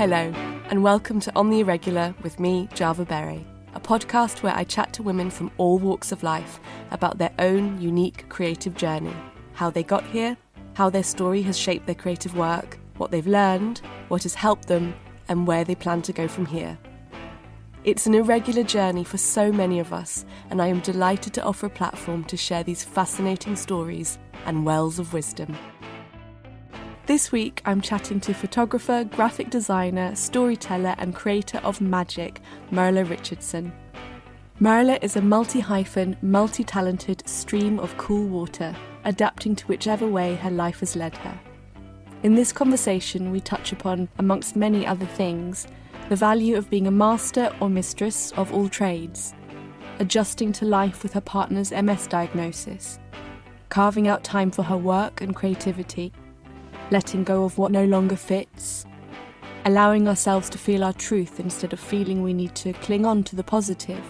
Hello, and welcome to On the Irregular with me, Java Berry, a podcast where I chat to women from all walks of life about their own unique creative journey, how they got here, how their story has shaped their creative work, what they've learned, what has helped them, and where they plan to go from here. It's an irregular journey for so many of us, and I am delighted to offer a platform to share these fascinating stories and wells of wisdom. This week, I'm chatting to photographer, graphic designer, storyteller and creator of magic, Mirlah Richardson. Mirlah is a multi-hyphen, multi-talented stream of cool water, adapting to whichever way her life has led her. In this conversation, we touch upon, amongst many other things, the value of being a master or mistress of all trades, adjusting to life with her partner's MS diagnosis, carving out time for her work and creativity, letting go of what no longer fits, allowing ourselves to feel our truth instead of feeling we need to cling on to the positive,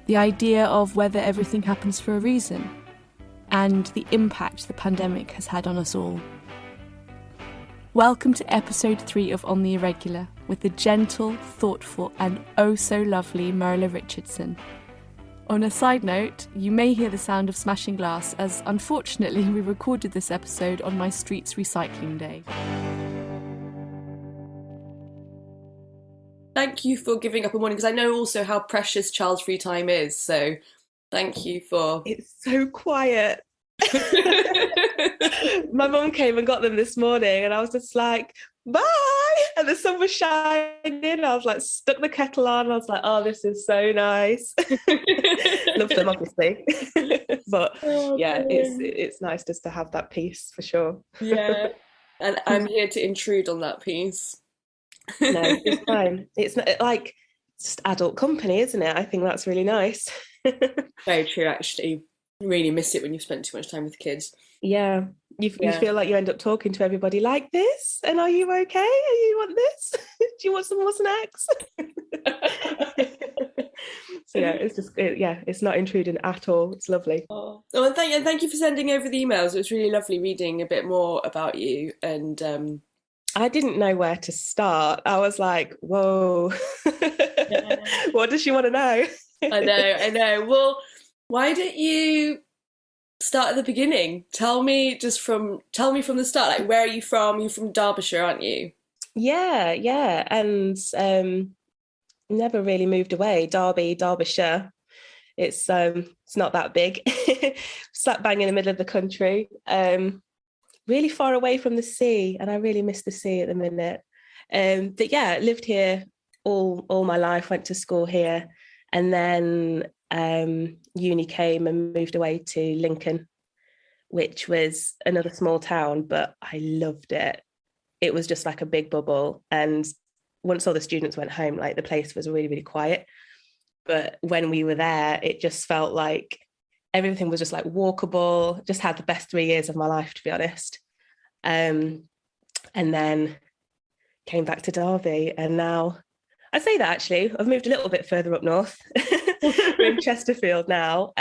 the idea of whether everything happens for a reason, and the impact the pandemic has had on us all. Welcome to episode 3 of On the Irregular with the gentle, thoughtful and oh so lovely Mirlah Richardson. On a side note, you may hear the sound of smashing glass as unfortunately we recorded this episode on my street's recycling day. Thank you for giving up a morning, because I know also how precious child-free time is, so thank you for... It's so quiet. My mum came and got them this morning and I was just like, bye, and the sun was shining. I was like, stuck the kettle on. I was like, oh, this is so nice. Love them, obviously. But yeah, it's nice just to have that peace for sure. Yeah, and I'm here to intrude on that piece. No, it's fine. It's not like just adult company, isn't it? I think that's really nice. Very true, actually. You really miss it when you've spent too much time with kids. Yeah. You feel like you end up talking to everybody like this, and are you okay? You want this? Do you want some more snacks? So yeah, it's just it's not intruding at all. It's lovely. Oh, and thank you for sending over the emails. It was really lovely reading a bit more about you, and I didn't know where to start. I was like, whoa. Yeah. What does she want to know? I know. Well, why don't you start at the beginning? Tell me from the start. Like, where are you from? You're from Derbyshire, aren't you? Yeah, and never really moved away. Derbyshire. It's not that big. Slap bang in the middle of the country. Really far away from the sea, and I really miss the sea at the minute. But yeah, lived here all my life. Went to school here, and then uni came and moved away to Lincoln, which was another small town, but I loved it. It was just like a big bubble, and once all the students went home, like the place was really, really quiet. But when we were there, it just felt like everything was just like walkable. Just had the best 3 years of my life, to be honest. And then came back to Derby, and now I say that actually I've moved a little bit further up north. We're in Chesterfield now,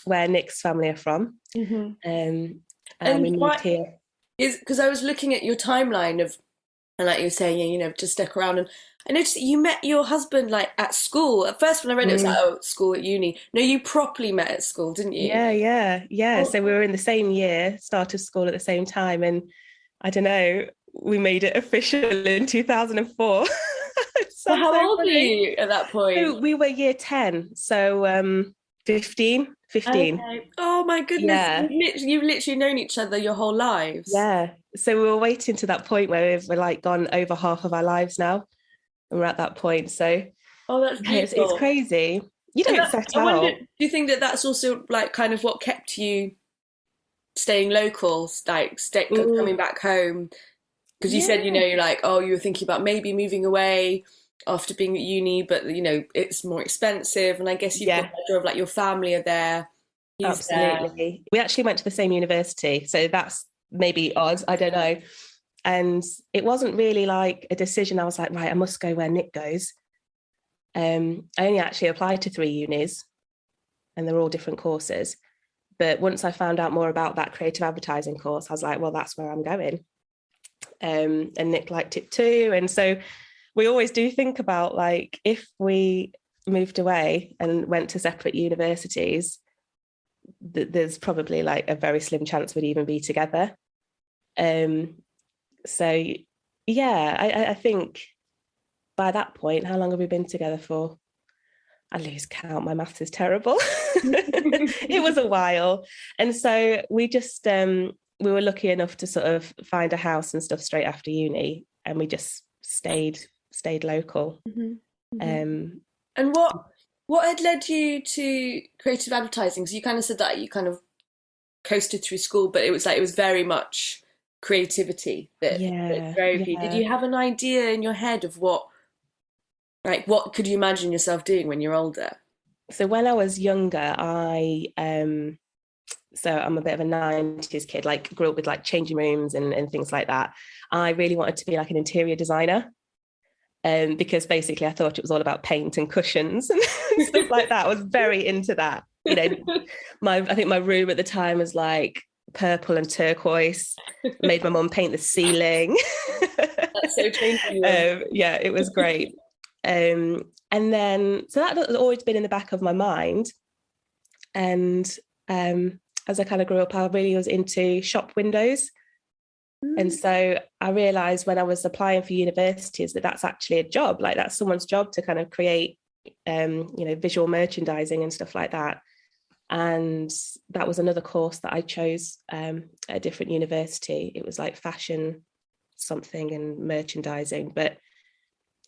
where Nick's family are from. Mm-hmm. And we moved here. Because I was looking at your timeline of, and like you were saying, to stick around, and I noticed that you met your husband like at school. At first, when I read it, it was like, school at uni. No, you properly met at school, didn't you? Yeah. Oh. So we were in the same year, started school at the same time, and I don't know, we made it official in 2004. So how old were you at that point? So we were year 10, so 15. Okay. Oh my goodness, yeah. You've literally known each other your whole lives. Yeah, so we were waiting to that point where we're like gone over half of our lives now, and we're at that point. So that's beautiful. It's crazy. You don't set out. Do you think that that's also like kind of what kept you staying local, like coming back home? Because you said, you're like, you were thinking about maybe moving away after being at uni, but it's more expensive, and I guess you've got the idea of like your family are there. Absolutely. There. We actually went to the same university, so that's maybe odd, I don't know. And it wasn't really like a decision. I was like, right, I must go where Nick goes. I only actually applied to 3 unis, and they're all different courses. But once I found out more about that creative advertising course, I was like, well, that's where I'm going. and Nick liked it too. And so we always do think about, like, if we moved away and went to separate universities, there's probably like a very slim chance we'd even be together. So yeah, I think by that point, how long have we been together for? I lose count. My maths is terrible. It was a while. And so we just, we were lucky enough to sort of find a house and stuff straight after uni. And we just stayed local. Mm-hmm. Mm-hmm. And what had led you to creative advertising? So you kind of said that you kind of coasted through school, but it was very much creativity that drove you. Did you have an idea in your head of what could you imagine yourself doing when you're older? So when I was younger, so I'm a bit of a 90s kid, like grew up with like changing rooms and things like that. I really wanted to be like an interior designer. Because basically I thought it was all about paint and cushions and stuff like that. I was very into that. You know, I think my room at the time was like purple and turquoise. Made my mum paint the ceiling. That's so changing. Yeah, it was great. And then, so that has always been in the back of my mind. And as I kind of grew up, I really was into shop windows. And so I realised when I was applying for universities that that's actually a job, like that's someone's job to kind of create, visual merchandising and stuff like that. And that was another course that I chose at a different university. It was like fashion something and merchandising, but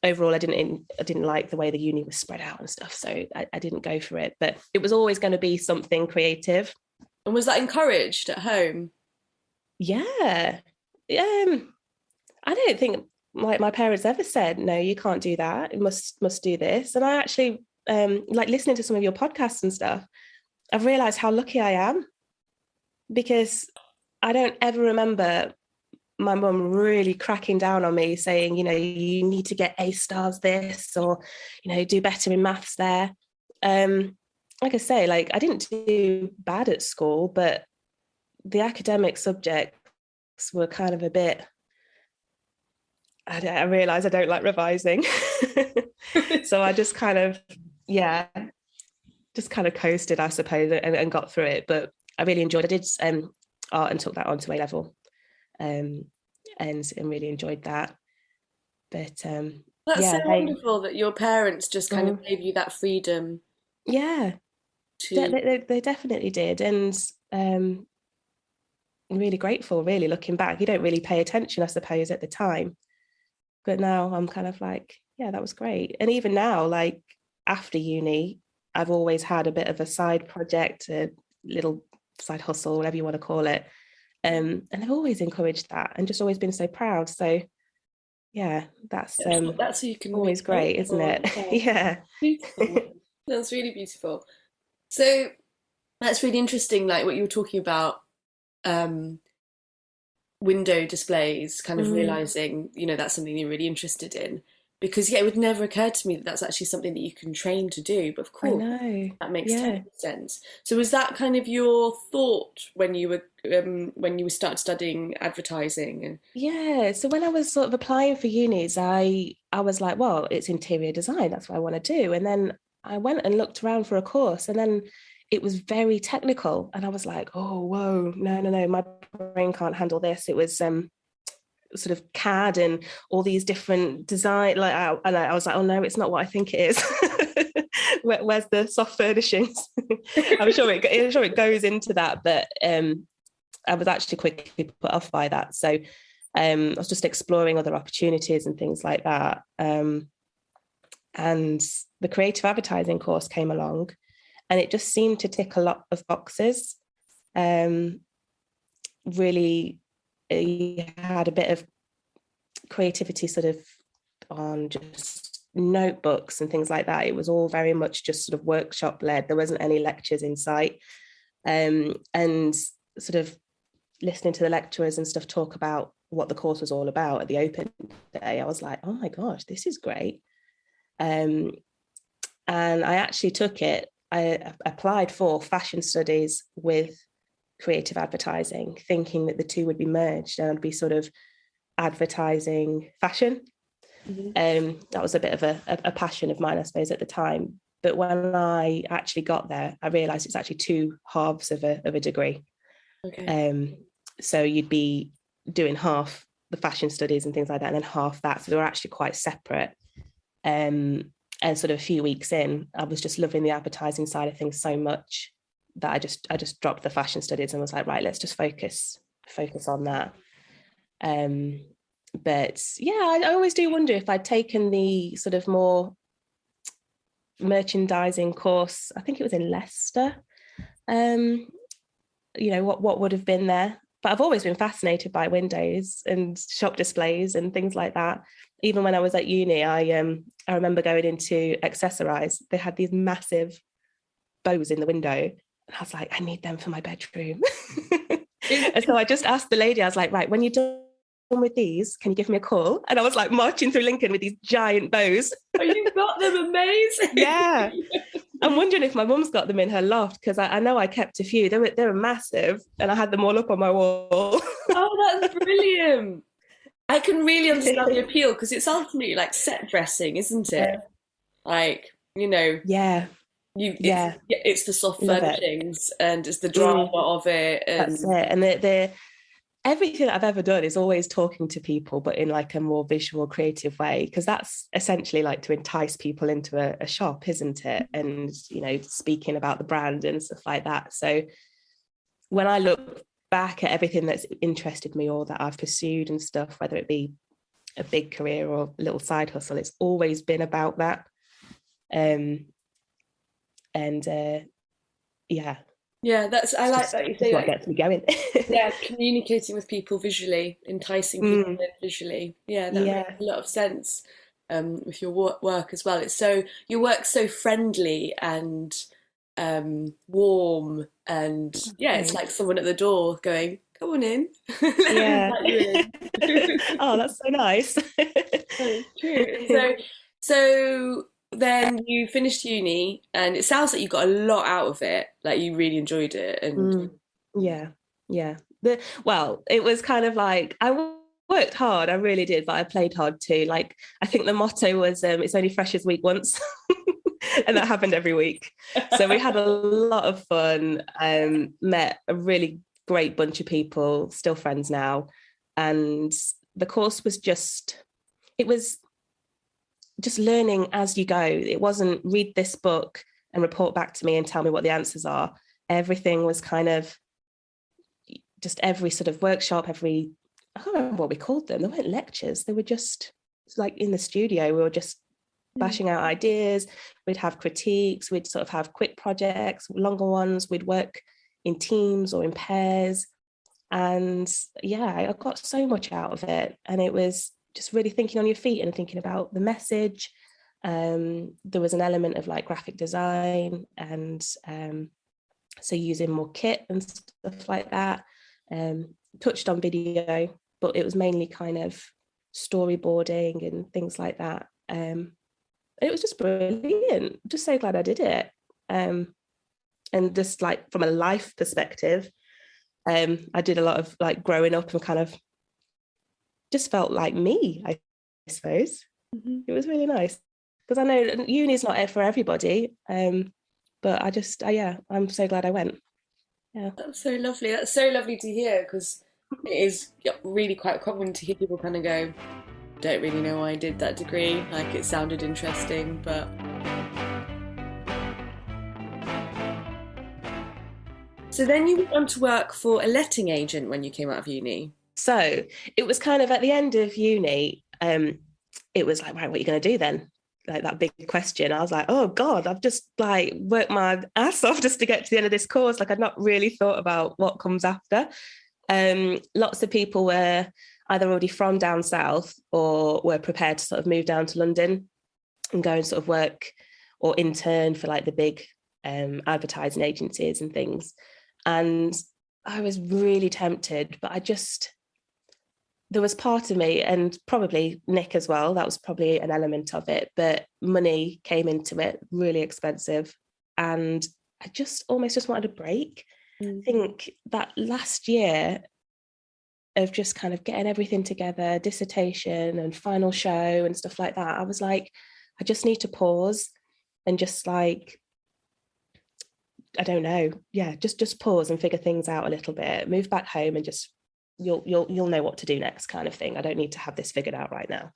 overall I didn't like the way the uni was spread out and stuff, so I didn't go for it. But it was always going to be something creative. And was that encouraged at home? Yeah. I don't think my parents ever said, no, you can't do that, you must do this. And I actually like listening to some of your podcasts and stuff, I've realized how lucky I am, because I don't ever remember my mum really cracking down on me saying, you know, you need to get A stars this, or, you know, do better in maths there. Like I say, like I didn't do bad at school, but the academic subjects were kind of a bit, I realised I don't like revising. So I just kind of, coasted, I suppose, and got through it. But I really enjoyed it. I did art and took that on to A level, and really enjoyed that. But that's so wonderful that your parents just kind of gave you that freedom. Yeah, they definitely did. And I'm really grateful, really, looking back. You don't really pay attention, I suppose, at the time. But now I'm kind of like, yeah, that was great. And even now, like after uni, I've always had a bit of a side project, a little side hustle, whatever you want to call it. And I've always encouraged that and just always been so proud. So yeah, that's who you can always great, isn't it? Yeah. Beautiful. That's really beautiful. So that's really interesting, like what you were talking about, window displays, kind of realizing, you know, that's something you're really interested in, because it would never occur to me that that's actually something that you can train to do. But of course, that makes total sense. So was that kind of your thought when you were started studying advertising? Yeah, so when I was sort of applying for unis, I was like, well, it's interior design, that's what I want to do. And then I went and looked around for a course, and then it was very technical, and I was like, oh, whoa, no, my brain can't handle this. It was sort of CAD and all these different design, like, I was like, oh no, it's not what I think it is. Where's the soft furnishings? I'm sure it goes into that, but I was actually quickly put off by that. So I was just exploring other opportunities and things like that. And the creative advertising course came along, and it just seemed to tick a lot of boxes. Really, you had a bit of creativity sort of on just notebooks and things like that. It was all very much just sort of workshop led. There wasn't any lectures in sight. And sort of listening to the lecturers and stuff talk about what the course was all about at the open day, I was like, oh my gosh, this is great. And I actually took it. I applied for fashion studies with creative advertising, thinking that the two would be merged and I'd be sort of advertising fashion. That was a bit of a passion of mine, I suppose, at the time. But when I actually got there, I realised it's actually two halves of a degree. Okay. So you'd be doing half the fashion studies and things like that, and then half that. So they were actually quite separate. And sort of a few weeks in, I was just loving the advertising side of things so much that I just dropped the fashion studies and was like, right, let's just focus on that. But yeah, I always do wonder if I'd taken the sort of more merchandising course. I think it was in Leicester. What would have been there. But I've always been fascinated by windows and shop displays and things like that. Even when I was at uni, I remember going into Accessorize. They had these massive bows in the window. And I was like, I need them for my bedroom. And so I just asked the lady, I was like, right, when you're done with these, can you give me a call? And I was like marching through Lincoln with these giant bows. Oh, you got them, amazing. Yeah. I'm wondering if my mum's got them in her loft, because I know I kept a few. They were massive, and I had them all up on my wall. Oh, that's brilliant. I can really understand the appeal, because it's ultimately like set dressing, isn't it? Yeah. Like, Yeah. It's the soft Love it. furnishings and it's the drama of it. And that's it. And the everything I've ever done is always talking to people, but in like a more visual, creative way, because that's essentially like to entice people into a shop, isn't it? And, speaking about the brand and stuff like that. So when I look back at everything that's interested me or that I've pursued and stuff, whether it be a big career or a little side hustle, it's always been about that. Yeah, I like that you say what gets me going. Yeah, communicating with people visually, enticing people in visually. Yeah, that makes a lot of sense with your work as well. Your work's so friendly and warm, and it's like someone at the door going, "Come on in." Yeah. Oh, that's so nice. True. So then you finished uni, and it sounds like you got a lot out of it. Like you really enjoyed it, and yeah. Well, it was kind of like I worked hard, I really did, but I played hard too. Like I think the motto was "It's only freshers week once," and that happened every week. So we had a lot of fun. Met a really great bunch of people, still friends now, and the course was just learning as you go. It wasn't read this book and report back to me and tell me what the answers are. Everything was kind of just every sort of workshop, I can't remember what we called them. They weren't lectures. They were just like in the studio. We were just bashing out ideas. We'd have critiques. We'd sort of have quick projects, longer ones. We'd work in teams or in pairs. And I got so much out of it. And it was just really thinking on your feet and thinking about the message. There was an element of like graphic design and so using more kit and stuff like that. Touched on video, but it was mainly kind of storyboarding and things like that. It was just brilliant. Just so glad I did it. And just like from a life perspective, I did a lot of like growing up and kind of just felt like me, I suppose. It was really nice, because I know uni is not for everybody, but I'm so glad I went. Yeah, that's so lovely. That's so lovely to hear, because it is really quite common to hear people kind of go, "Don't really know why I did that degree. Like it sounded interesting, but." So then you went on to work for a letting agent when you came out of uni. So it was kind of at the end of uni, it was like, right, what are you going to do then? Like that big question. I was like, oh God, I've just like worked my ass off just to get to the end of this course. Like I'd not really thought about what comes after. Lots of people were either already from down south or were prepared to sort of move down to London and go and sort of work or intern for like the big advertising agencies and things. And I was really tempted, but there was part of me, and probably Nick as well, that was probably an element of it, but money came into it, really expensive. And I just almost just wanted a break. I think that last year, of just kind of getting everything together, dissertation and final show and stuff like that, I was like, I just need to pause and just like, I don't know, just pause and figure things out a little bit, move back home and just you'll know what to do next kind of thing. I don't need to have this figured out right now.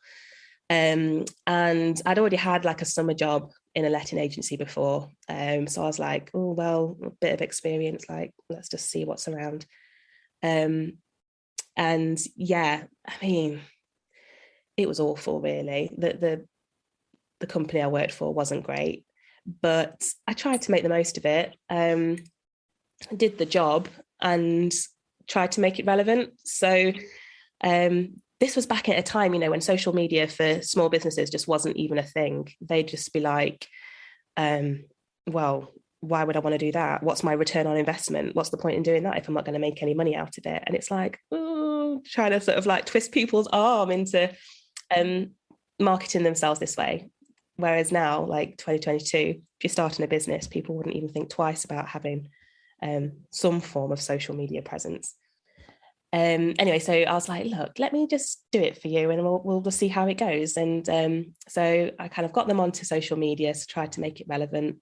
And I'd already had like a summer job in a letting agency before. So I was like, oh, well, a bit of experience, like, let's just see what's around. And yeah, I mean, it was awful, really. The company I worked for wasn't great, but I tried to make the most of it. Did the job and tried to make it relevant. So this was back at a time, you know, when social media for small businesses just wasn't even a thing. They'd just be like, well, why would I want to do that? What's my return on investment? What's the point in doing that if I'm not going to make any money out of it? And it's like, oh, trying to sort of like twist people's arm into marketing themselves this way. Whereas now, like 2022, if you're starting a business, people wouldn't even think twice about having some form of social media presence. Anyway, so I was like, look, let me just do it for you and we'll see how it goes. And so I kind of got them onto social media to try to make it relevant,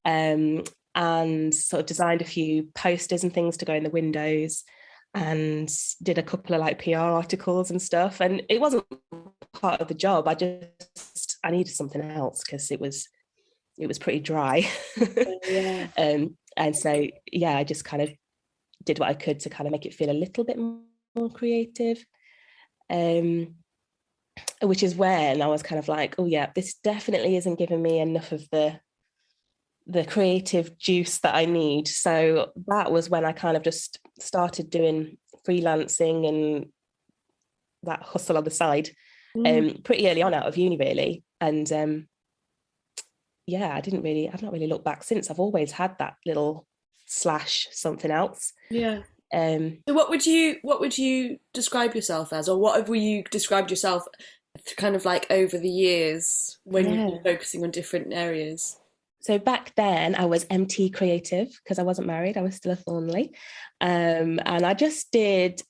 and sort of designed a few posters and things to go in the windows and did a couple of like PR articles and stuff. And it wasn't part of the job. I needed something else because it was pretty dry. Yeah. And so, yeah, I just kind of did what I could to kind of make it feel a little bit more creative, which is when I was kind of like, oh yeah, this definitely isn't giving me enough of the creative juice that I need. So that was when I kind of just started doing freelancing and that hustle on the side, pretty early on out of uni, really. And yeah, I've not really looked back since. I've always had that little / something else. Yeah. So what would you describe yourself as, or what have you described yourself kind of like over the years when you've been focusing on different areas? So back then I was MT creative because I wasn't married. I was still a Thornley. And I just did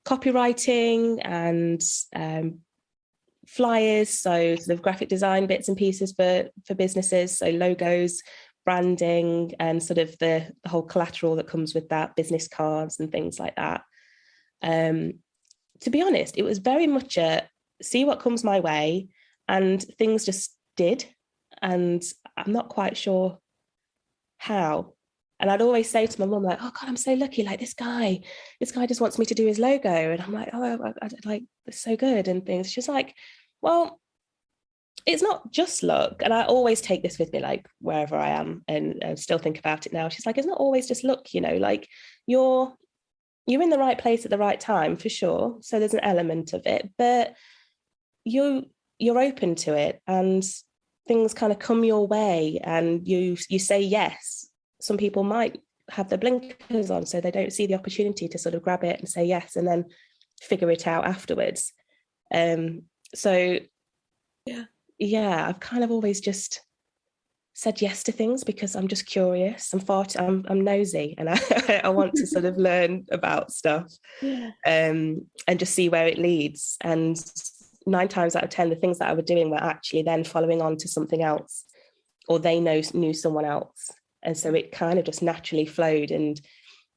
copywriting and flyers, so sort of graphic design bits and pieces for businesses, so logos, branding, and sort of the whole collateral that comes with that, business cards and things like that. To be honest, it was very much a see what comes my way, and things just did, and I'm not quite sure how. And I'd always say to my mum, like, oh God, I'm so lucky, like this guy just wants me to do his logo. And I'm like, oh, I like, it's so good and things. She's like, well, it's not just luck. And I always take this with me, like wherever I am, and still think about it now. She's like, it's not always just luck, you know, like you're in the right place at the right time for sure. So there's an element of it, but you're open to it and things kind of come your way and you say yes. Some people might have their blinkers on, so they don't see the opportunity to sort of grab it and say yes and then figure it out afterwards. So yeah, I've kind of always just said yes to things because I'm just curious. I'm nosy, and I want to sort of learn about stuff, and just see where it leads. And 9 times out of 10, the things that I were doing were actually then following on to something else, or they knew someone else. And so it kind of just naturally flowed, and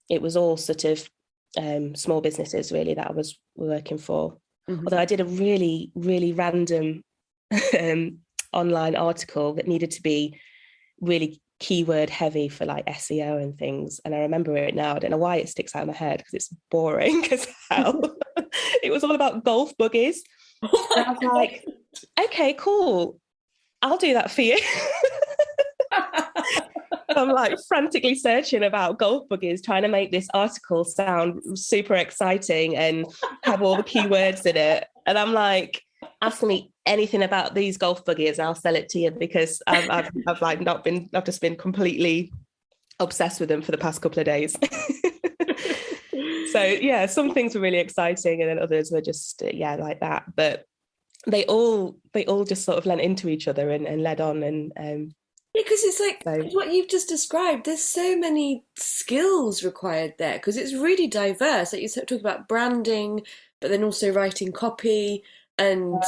it was all sort of small businesses really that I was working for. Mm-hmm. Although I did a really, really random online article that needed to be really keyword heavy for like SEO and things. And I remember it now. I don't know why it sticks out of my head because it's boring as hell. It was all about golf buggies. And I was like, okay, cool. I'll do that for you. I'm like frantically searching about golf buggies, trying to make this article sound super exciting and have all the keywords in it. And I'm like, ask me anything about these golf buggies and I'll sell it to you, because I've just been completely obsessed with them for the past couple of days. So yeah, some things were really exciting and then others were just like that. But they all just sort of lent into each other and led on, and Because it's like So what you've just described, there's so many skills required there because it's really diverse. Like you talk about branding, but then also writing copy, and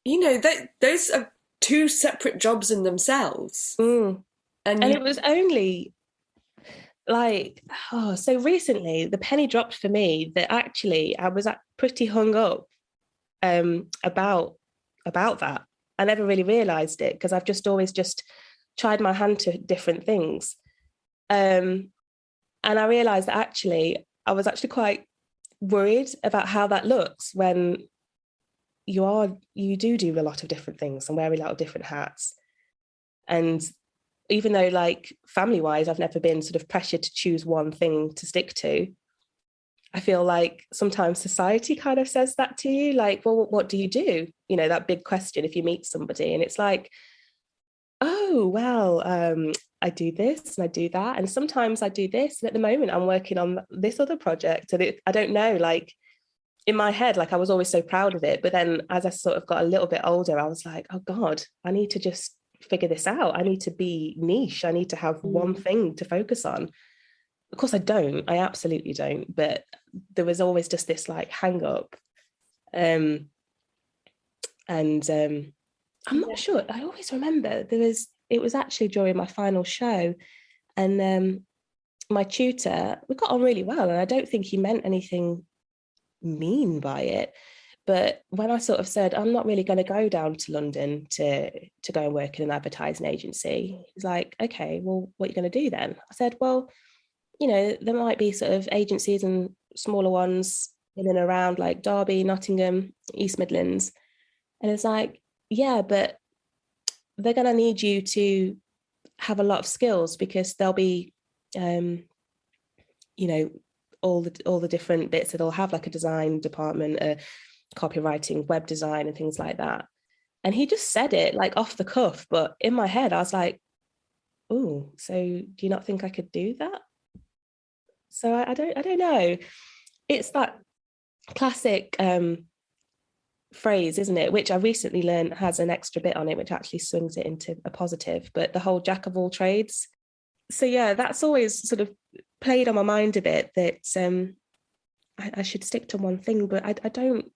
that those are two separate jobs in themselves. mm. And And you, it was only like, so recently the penny dropped for me that actually I was pretty hung up about that. I never really realized it because I've just always just tried my hand to different things. And I realized that actually I was actually quite worried about how that looks when you do a lot of different things and wear a lot of different hats. And even though like family wise, I've never been sort of pressured to choose one thing to stick to, I feel like sometimes society kind of says that to you, like, well, what do you do? You know, that big question if you meet somebody, and it's like, oh, well, I do this and I do that. And sometimes I do this. And at the moment, I'm working on this other project. And I don't know, like in my head, like I was always so proud of it. But then as I sort of got a little bit older, I was like, oh God, I need to just figure this out. I need to be niche. I need to have one thing to focus on. Of course, I absolutely don't. But there was always just this like hang up. And I'm not sure. I always remember it was actually during my final show, and my tutor, we got on really well, and I don't think he meant anything mean by it. But when I sort of said, I'm not really going to go down to London to go and work in an advertising agency, he's like, okay, well, what are you going to do then? I said, well, there might be sort of agencies and smaller ones in and around like Derby, Nottingham, East Midlands. And it's like, yeah, but they're going to need you to have a lot of skills because there'll be, all the different bits. It'll have like a design department, a copywriting, web design, and things like that. And he just said it like off the cuff, but in my head, I was like, "Oh, so do you not think I could do that?" So I don't know. It's that classic phrase, isn't it? Which I recently learned has an extra bit on it, which actually swings it into a positive. But the whole jack of all trades. So yeah, that's always sort of played on my mind a bit that I should stick to one thing, but I don't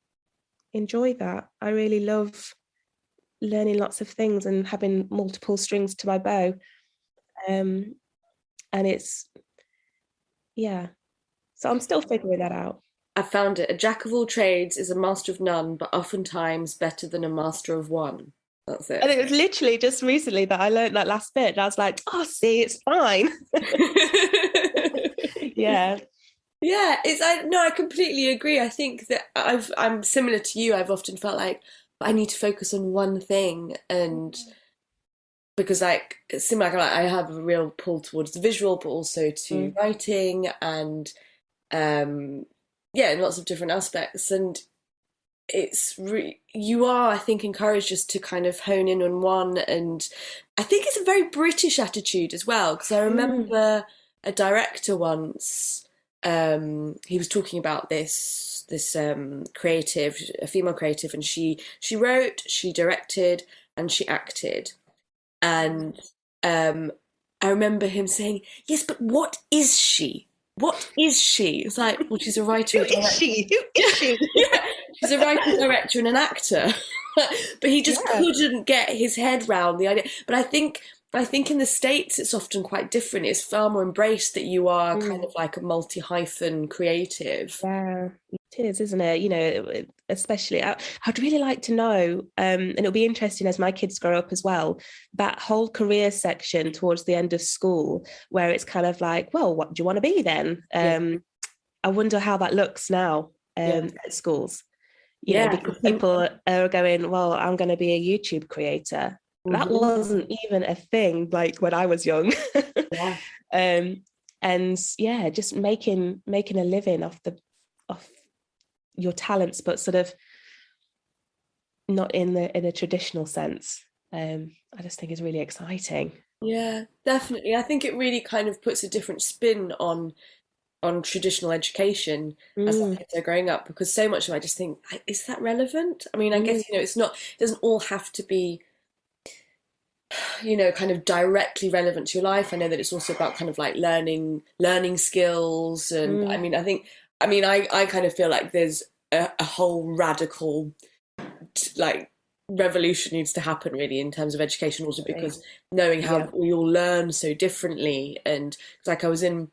enjoy that. I really love learning lots of things and having multiple strings to my bow. And it's, yeah. So I'm still figuring that out. I found it. A jack of all trades is a master of none, but oftentimes better than a master of one. That's it. And it was literally just recently that I learned that last bit. And I was like, oh, see, it's fine. Yeah. Yeah, I completely agree. I think that I'm similar to you. I've often felt like I need to focus on one thing, and because like it's similar, like I have a real pull towards the visual, but also to writing and in lots of different aspects. And you are, I think, encouraged just to kind of hone in on one. And I think it's a very British attitude as well, because I remember a director once, he was talking about this creative, a female creative, and she wrote, she directed, and she acted. And I remember him saying, yes, but what is she? What is she? It's like, well, she's a writer. Who is she? Who is she? Yeah, she's a writer, director, and an actor. But he just couldn't get his head round the idea. But I think in the States it's often quite different. It's far more embraced that you are kind of like a multi-hyphen creative. Yeah, it is, isn't it? Especially, I'd really like to know, and it'll be interesting as my kids grow up as well, that whole career section towards the end of school, where it's kind of like, well, what do you want to be then? I wonder how that looks now at schools. You know, because people are going, well, I'm going to be a YouTube creator. That wasn't even a thing like when I was young. And yeah, just making a living off your talents, but sort of not in a traditional sense. I just think is really exciting. Yeah, definitely. I think it really kind of puts a different spin on traditional education as the kids are growing up, because so much of it, I just think, is that relevant? I mean, I guess, it doesn't all have to be kind of directly relevant to your life. I know that it's also about kind of like learning skills. And I kind of feel like there's a whole radical like revolution needs to happen really in terms of education, also because knowing how we all learn so differently. And like I was at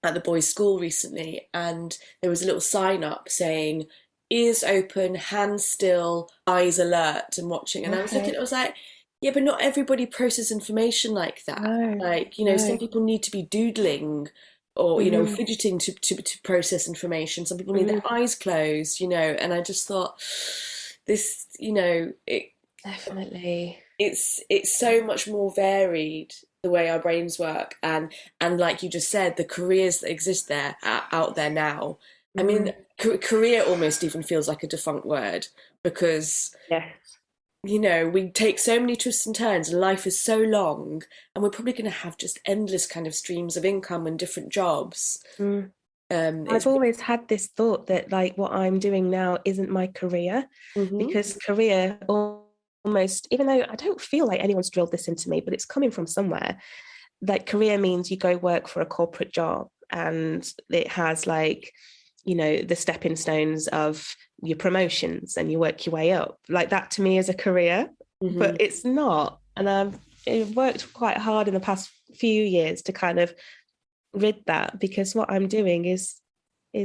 the boys' school recently, and there was a little sign up saying ears open, hands still, eyes alert, and watching. And I was looking, I was like, yeah, but not everybody processes information like that. Some people need to be doodling or, fidgeting to process information. Some people need their eyes closed, and I just thought this, it Definitely. It's so much more varied the way our brains work, and like you just said, the careers that exist there out there now. I mean, career almost even feels like a defunct word, because we take so many twists and turns, and life is so long, and we're probably going to have just endless kind of streams of income and different jobs. I've always had this thought that like what I'm doing now isn't my career, because career almost, even though I don't feel like anyone's drilled this into me, but it's coming from somewhere, like career means you go work for a corporate job, and it has like, the stepping stones of your promotions, and you work your way up. Like that to me is a career, but it's not. And I've worked quite hard in the past few years to kind of rid that, because what I'm doing is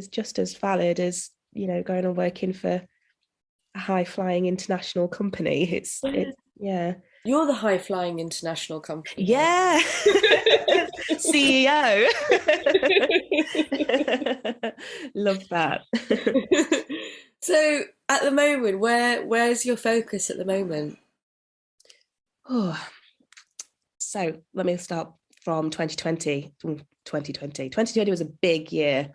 just as valid as, going and working for a high-flying international company. It's You're the high-flying international company. Yeah. CEO. Love that. So at the moment, where's your focus at the moment? So let me start from 2020. 2020 was a big year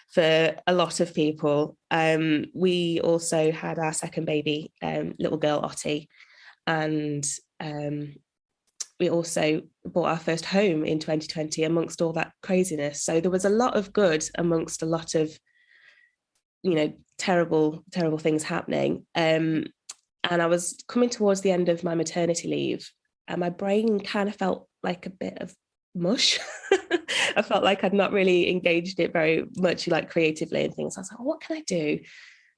for a lot of people. We also had our second baby, little girl Ottie, and we also bought our first home in 2020 amongst all that craziness. So there was a lot of good amongst a lot of, terrible things happening. And I was coming towards the end of my maternity leave, and my brain kind of felt like a bit of mush. I felt like I'd not really engaged it very much, like creatively and things. I was like, what can I do?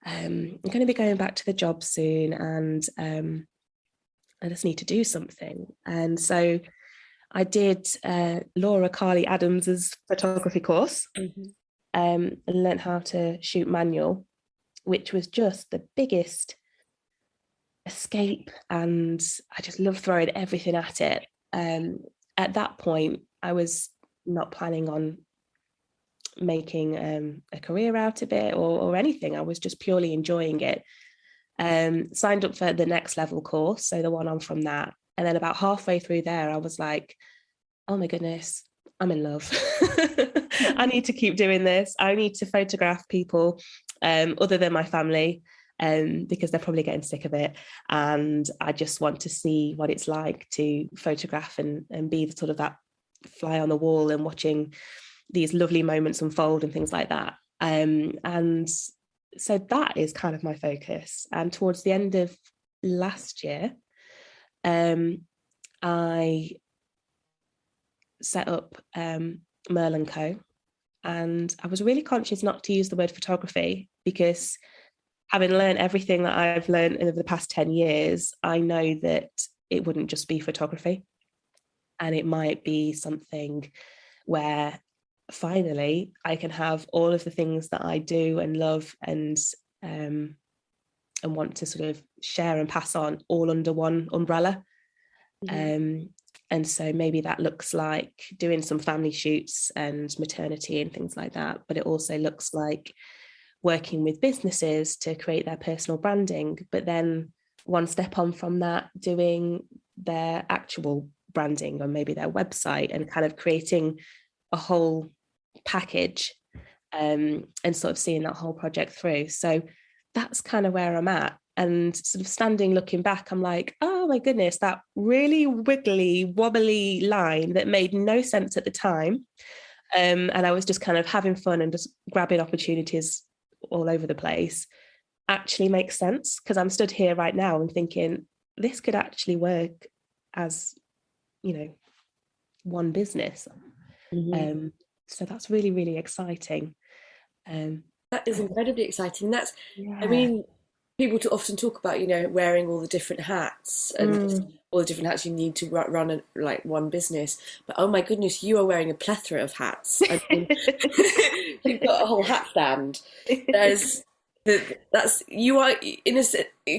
I'm going to be going back to the job soon, and I just need to do something. And so I did Laura Carly Adams's photography course, and learned how to shoot manual, which was just the biggest escape, and I just love throwing everything at it. At that point, I was not planning on making a career out of it or anything. I was just purely enjoying it. Signed up for the next level course, so the one on from that. And then about halfway through there, I was like, oh my goodness, I'm in love. I need to keep doing this. I need to photograph people other than my family, because they're probably getting sick of it. And I just want to see what it's like to photograph and be sort of that fly on the wall and watching these lovely moments unfold and things like that. And so that is kind of my focus. And towards the end of last year, I set up Mirlah Co. And I was really conscious not to use the word photography, because having learned everything that I've learned over the past 10 years, I know that it wouldn't just be photography. And it might be something where finally I can have all of the things that I do and love and want to sort of share and pass on all under one umbrella. And so maybe that looks like doing some family shoots and maternity and things like that. But it also looks like working with businesses to create their personal branding, but then one step on from that, doing their actual branding on maybe their website, and kind of creating a whole package, and sort of seeing that whole project through. So that's kind of where I'm at. And sort of standing, looking back, I'm like, oh my goodness, that really wiggly, wobbly line that made no sense at the time. And I was just kind of having fun and just grabbing opportunities all over the place, actually makes sense, because I'm stood here right now and thinking this could actually work as one business. So that's really, really exciting. That is incredibly exciting. Yeah. I mean, people often talk about, wearing all the different hats and all the different hats you need to run one business. But oh my goodness, you are wearing a plethora of hats. I mean, you've got a whole hat stand. It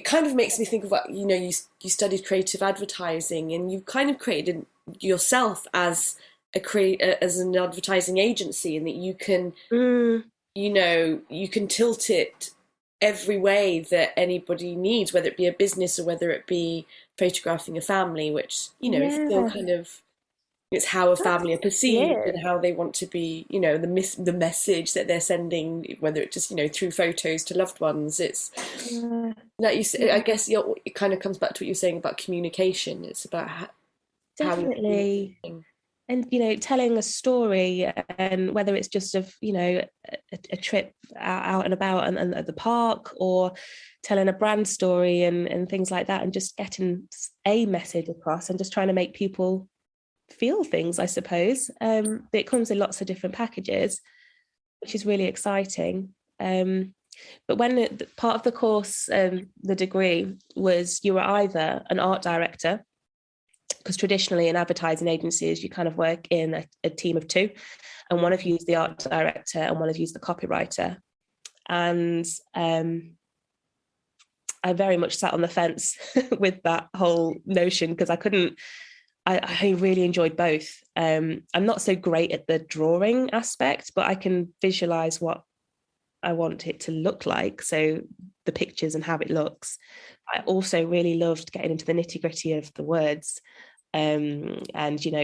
kind of makes me think of what, you studied creative advertising, and you kind of created yourself as an advertising agency, and that you can, you can tilt it every way that anybody needs, whether it be a business or whether it be photographing a family, which, is still kind of, it's how a family are perceived and how they want to be, the message that they're sending, whether it's just, through photos to loved ones. It's like you say, I guess it kind of comes back to what you're saying about communication. It's about definitely. And, telling a story, and whether it's just of, a trip out and about and at the park, or telling a brand story and things like that, and just getting a message across and just trying to make people feel things, I suppose. It comes in lots of different packages, which is really exciting. But when part of the course, the degree was, you were either an art director, because traditionally in advertising agencies, you kind of work in a team of two, and one of you is the art director and one of you is the copywriter. And I very much sat on the fence with that whole notion, because I really enjoyed both. I'm not so great at the drawing aspect, but I can visualize what I want it to look like, so the pictures and how it looks. I also really loved getting into the nitty-gritty of the words, and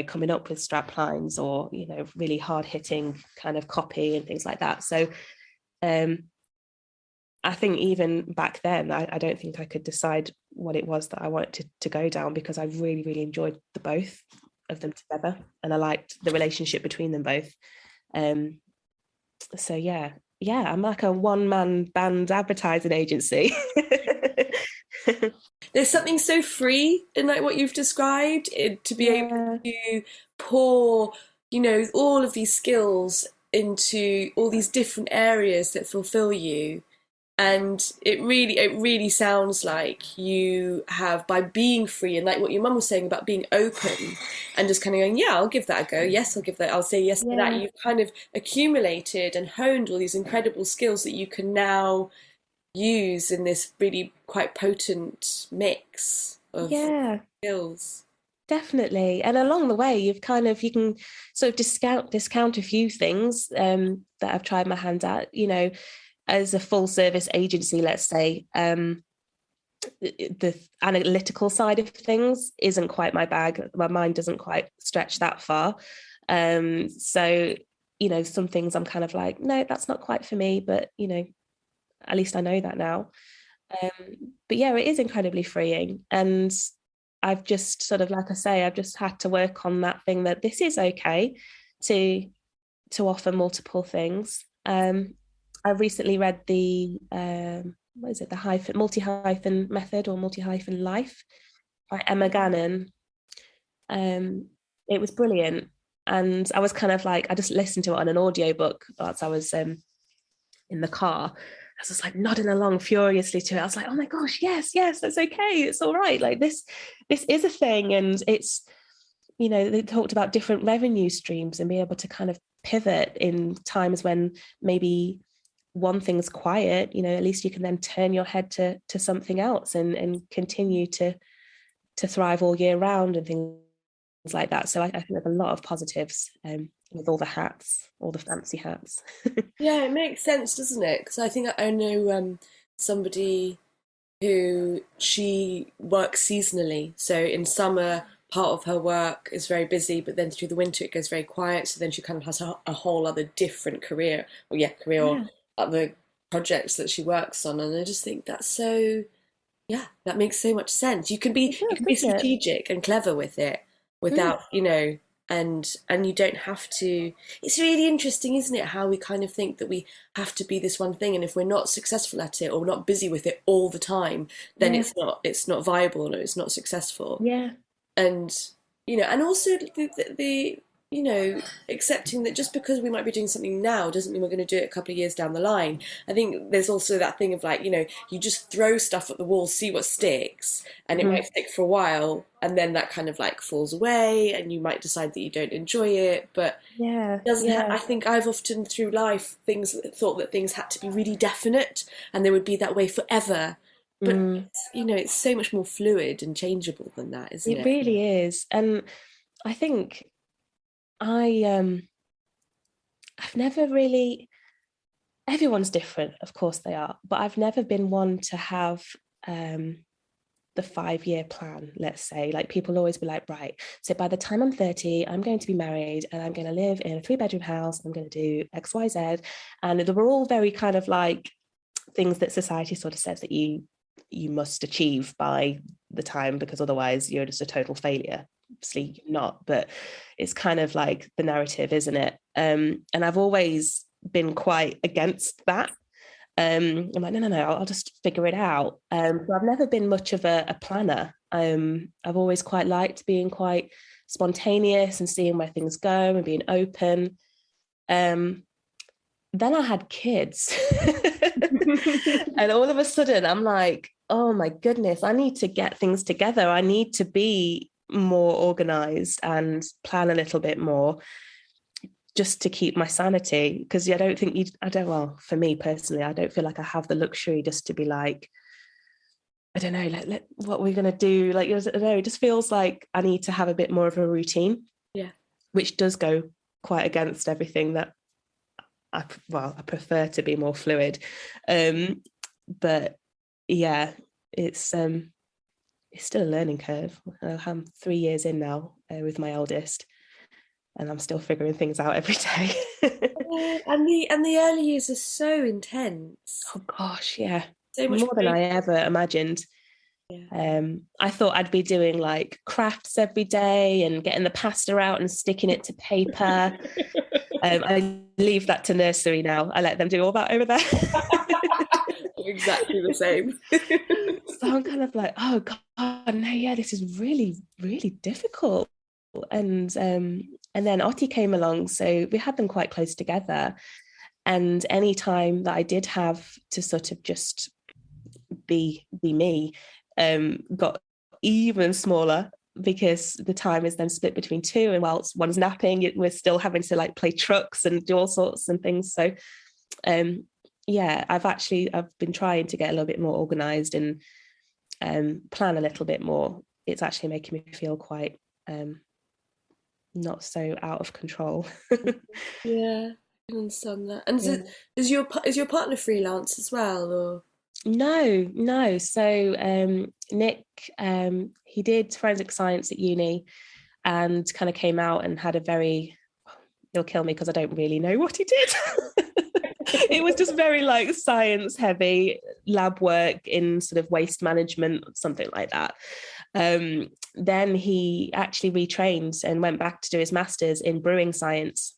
coming up with strap lines, or really hard-hitting kind of copy and things like that. So I think even back then, I don't think I could decide what it was that I wanted to go down, because I really, really enjoyed the both of them together, and I liked the relationship between them both. So yeah, I'm like a one-man band advertising agency. There's something so free in like what you've described, to be able to pour, all of these skills into all these different areas that fulfill you. And it really sounds like you have, by being free, and like what your mum was saying about being open and just kind of going, yeah, I'll give that a go. Yes, I'll give that. I'll say yes to that. You've kind of accumulated and honed all these incredible skills that you can now use in this really quite potent mix of skills. Definitely. And along the way, you can sort of discount a few things that I've tried my hand at, as a full service agency, let's say. The analytical side of things isn't quite my bag. My mind doesn't quite stretch that far. So, some things I'm kind of like, no, that's not quite for me, but, at least I know that now. But yeah, it is incredibly freeing. And I've just sort of, like I say, I've just had to work on that thing, that this is okay to offer multiple things. I've recently read the the multi-hyphen method, or multi-hyphen life, by Emma Gannon. It was brilliant. And I was kind of like, I just listened to it on an audiobook as I was in the car. I was just like nodding along furiously to it. I was like, oh my gosh, yes, that's okay. It's all right. Like this is a thing. And it's, they talked about different revenue streams and be able to kind of pivot in times when maybe one thing's quiet, at least you can then turn your head to something else and continue to thrive all year round and things like that. So I think there's a lot of positives with all the hats, all the fancy hats. Yeah, it makes sense, doesn't it? Because I think I know somebody who, she works seasonally. So in summer, part of her work is very busy, but then through the winter it goes very quiet. So then she kind of has a whole other different career. Or other projects that she works on. And I just think that's so, that makes so much sense. You can be strategic and clever with it without, and you don't have to. It's really interesting, isn't it, how we kind of think that we have to be this one thing, and if we're not successful at it, or we're not busy with it all the time, then it's not viable, or it's not successful. Yeah. And you know, and also the you know, accepting that just because we might be doing something now doesn't mean we're going to do it a couple of years down the line. I think there's also that thing of like, you know, you just throw stuff at the wall, see what sticks, and it might stick for a while, and then that kind of like falls away, and you might decide that you don't enjoy it. But I think I've often through life thought that things had to be really definite, and they would be that way forever. But you know, it's so much more fluid and changeable than that, isn't it? It really is, and I think I've never really. Everyone's different, of course they are, but I've never been one to have the 5-year plan, let's say. Like people always be like, right, so by the time I'm 30, I'm going to be married and I'm going to live in a 3-bedroom house. I'm going to do X, Y, Z. And they were all very kind of like things that society sort of says that you must achieve by the time, because otherwise you're just a total failure. Obviously not, but it's kind of like the narrative, isn't it? And I've always been quite against that. I'm like, no, I'll just figure it out. So I've never been much of a planner. I've always quite liked being quite spontaneous and seeing where things go and being open. Then I had kids and all of a sudden I'm like, oh my goodness, I need to get things together. I need to be more organized and plan a little bit more just to keep my sanity, because I don't think well, for me personally, I don't feel like I have the luxury just to be like, I don't know, what we're going to do. Like, I don't know, it just feels like I need to have a bit more of a routine. Yeah. Which does go quite against everything that I prefer to be more fluid. But yeah, it's still a learning curve. I'm 3 years in now with my eldest, and I'm still figuring things out every day. and the early years are so intense. Oh gosh, yeah. So much more than I ever imagined. Yeah. I thought I'd be doing like crafts every day and getting the pasta out and sticking it to paper. I leave that to nursery now. I let them do all that over there. Exactly the same. So I'm kind of like, oh God, no, yeah, this is really, really difficult. And then Otti came along, so we had them quite close together. And any time that I did have to sort of just be me, got even smaller, because the time is then split between two, and whilst one's napping, we're still having to like play trucks and do all sorts and things. So yeah, I've been trying to get a little bit more organized and plan a little bit more. It's actually making me feel quite not so out of control. Yeah, I can understand that. And is your partner freelance as well, or? No. So Nick, he did forensic science at uni and kind of came out and had a very, he'll kill me because I don't really know what he did. It was just very like science heavy lab work in sort of waste management, something like that. Then he actually retrained and went back to do his master's in brewing science.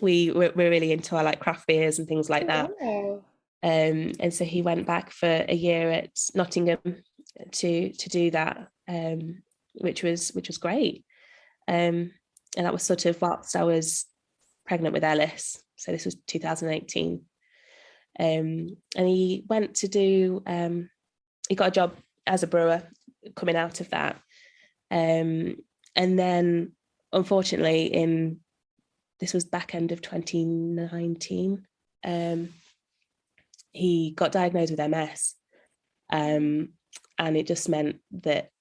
We're really into our like craft beers and things like that. Wow. And so he went back for a year at Nottingham to do that, which was great. And that was sort of whilst I was pregnant with Ellis. So this was 2018. And he went to do, he got a job as a brewer coming out of that. And then unfortunately this was back end of 2019, he got diagnosed with MS. And it just meant that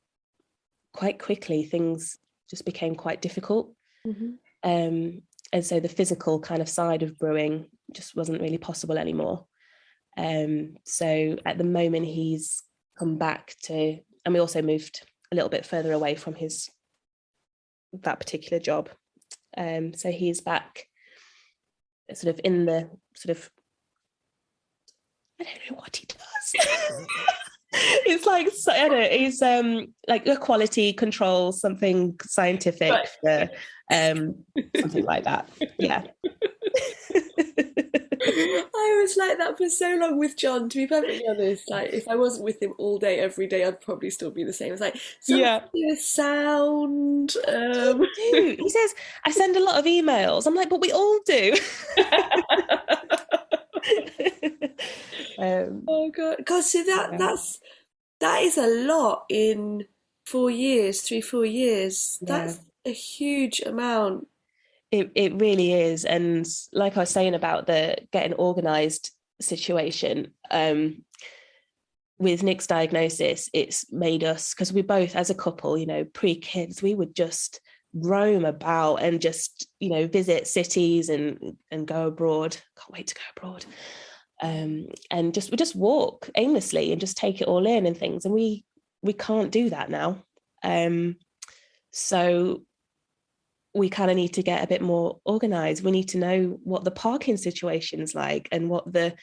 quite quickly things just became quite difficult. Mm-hmm. And so the physical kind of side of brewing just wasn't really possible anymore. So at the moment he's come back to, and we also moved a little bit further away from that particular job. So he's back sort of in the sort of, I don't know what he does. It's like, I don't know, he's like a quality control, something scientific, for, something like that. Yeah. I was like that for so long with John, to be perfectly honest. Like, if I wasn't with him all day, every day, I'd probably still be the same. It's like, something to do with sound. Do. He says, I send a lot of emails. I'm like, but we all do. Oh, God. So that is a lot in 4 years, 3-4 years. That's a huge amount. It really is. And like I was saying about the getting organised situation, with Nick's diagnosis, it's made us, because we both, as a couple, pre-kids, we would just roam about and just, visit cities and go abroad. Can't wait to go abroad. And we just walk aimlessly and just take it all in and things. And we can't do that now. So we kind of need to get a bit more organized. We need to know what the parking situation's like and what the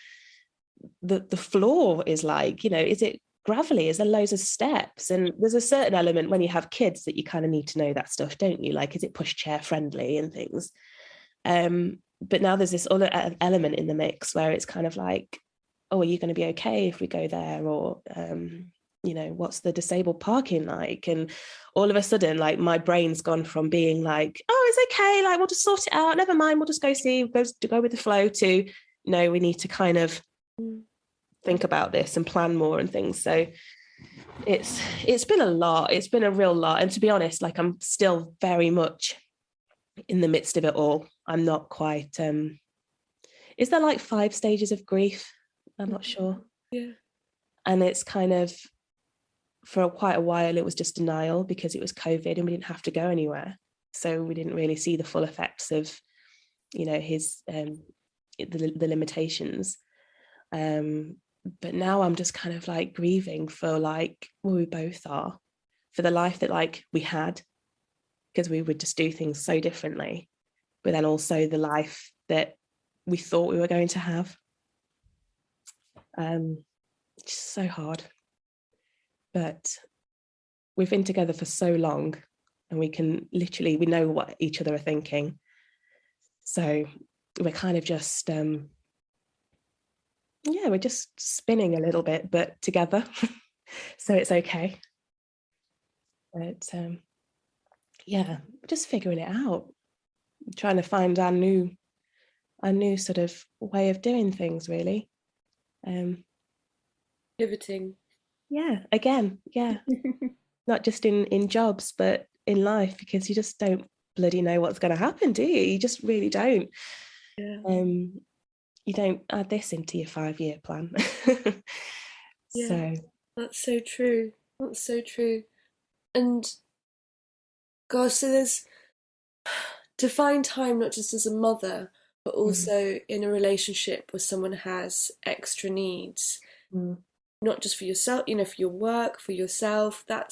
floor is like. Is it gravelly? Is there loads of steps? And there's a certain element when you have kids that you kind of need to know that stuff, don't you? Like, is it pushchair friendly and things? But now there's this other element in the mix where it's kind of like, oh, are you going to be okay if we go there? Or what's the disabled parking like? And all of a sudden, like, my brain's gone from being like, oh, it's okay, like, we'll just sort it out, never mind, we'll just go with the flow, to no, we need to kind of think about this and plan more and things. So it's been a lot. It's been a real lot. And to be honest, like, I'm still very much in the midst of it all. I'm not quite is there like 5 stages of grief? I'm not sure. Yeah. And it's kind of, for quite a while, it was just denial because it was COVID and we didn't have to go anywhere. So we didn't really see the full effects of, his the limitations. But now I'm just kind of like grieving for, like, well, we both are, for the life that, like, we had, because we would just do things so differently, but then also the life that we thought we were going to have. It's so hard. But we've been together for so long and we know what each other are thinking. So we're kind of just, we're just spinning a little bit, but together. So it's okay. But just figuring it out, trying to find our new sort of way of doing things, really. Pivoting. Not just in jobs, but in life, because you just don't bloody know what's going to happen, do you? You just really don't. You don't add this into your 5-year plan. So that's so true. And gosh, so there's to find time, not just as a mother, but also in a relationship where someone has extra needs. Not just for yourself, for your work, for yourself. I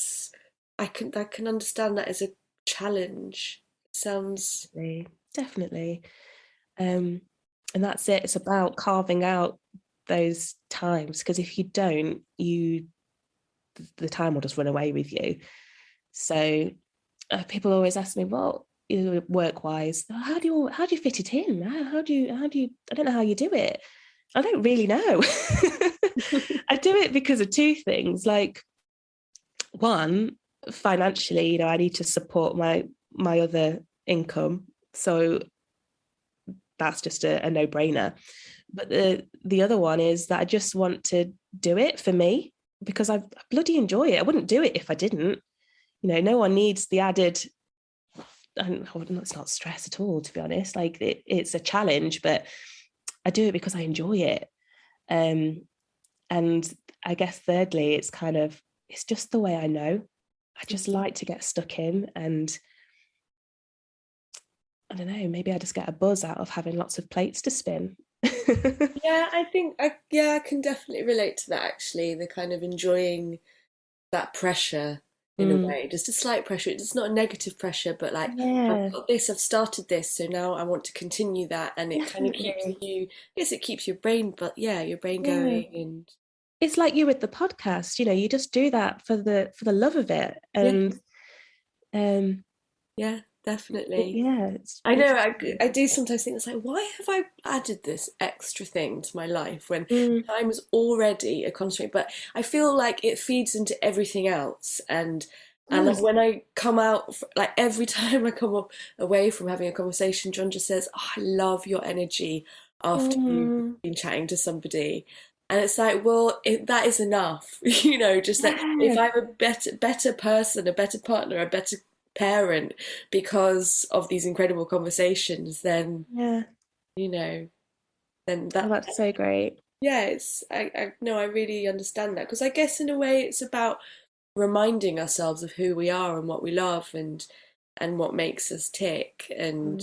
can understand that as a challenge. It sounds definitely. And that's it. It's about carving out those times, because if you don't, the time will just run away with you. So people always ask me, well, work-wise, how do you fit it in? How do you? I don't know how you do it. I don't really know. I do it because of 2 things. Like, one, financially, I need to support my other income, so that's just a no-brainer. But the other one is that I just want to do it for me, because I bloody enjoy it. I wouldn't do it if I didn't. No one needs the added, and it's not stress at all, to be honest. Like, it's a challenge, but I do it because I enjoy it. And I guess thirdly, it's just the way I know. I just like to get stuck in, and I don't know, maybe I just get a buzz out of having lots of plates to spin. I think I can definitely relate to that, actually, the kind of enjoying that pressure in a way, just a slight pressure. It's not a negative pressure, but like, I've got this, I've started this, so now I want to continue that, and it kind of keeps your brain, your brain going. And it's like you with the podcast, you just do that for the love of it. And definitely. Yeah, I know. I do sometimes think, it's like, why have I added this extra thing to my life when time is already a constraint? But I feel like it feeds into everything else, and when I come out, like every time I come away from having a conversation, John just says, oh, I love your energy after you've been chatting to somebody. And it's like, well, that is enough, just that if I'm a better person, a better partner, a better parent because of these incredible conversations, then, then that's so great. Yeah, I no, I really understand that, because I guess in a way it's about reminding ourselves of who we are and what we love and what makes us tick. And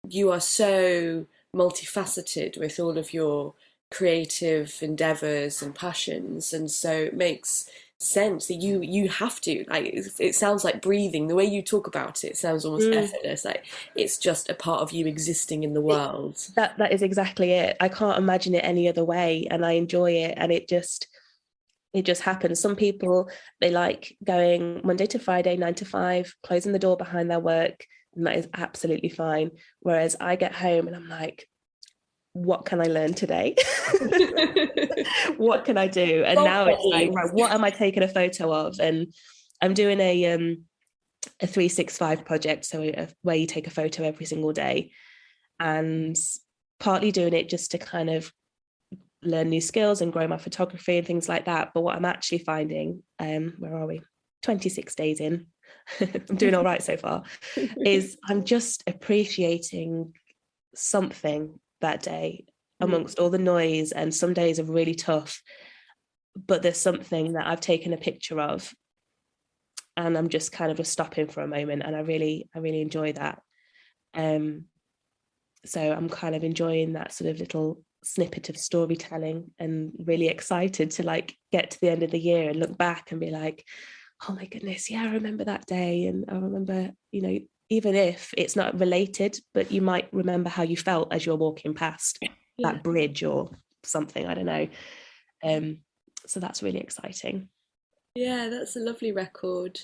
you are so multifaceted with all of your creative endeavors and passions, and so it makes sense that you have to, like, it sounds like breathing. The way you talk about it sounds almost effortless, like it's just a part of you existing in the world. That is exactly it. I can't imagine it any other way, and I enjoy it, and it just happens. Some people, they like going Monday to Friday, 9 to 5, closing the door behind their work, and that is absolutely fine. Whereas I get home and I'm like, what can I learn today? What can I do? And now it's like, right, what am I taking a photo of? And I'm doing a 365 project, so where you take a photo every single day, and partly doing it just to kind of learn new skills and grow my photography and things like that. But what I'm actually finding, where are we? 26 days in, I'm doing all right so far, is I'm just appreciating something that day amongst all the noise. And some days are really tough, but there's something that I've taken a picture of, and I'm just kind of just stopping for a moment, and I really enjoy that. So I'm kind of enjoying that sort of little snippet of storytelling, and really excited to like get to the end of the year and look back and be like, oh my goodness, yeah, I remember that day. And I remember, even if it's not related, but you might remember how you felt as you're walking past that bridge or something, I don't know. So that's really exciting. Yeah, that's a lovely record.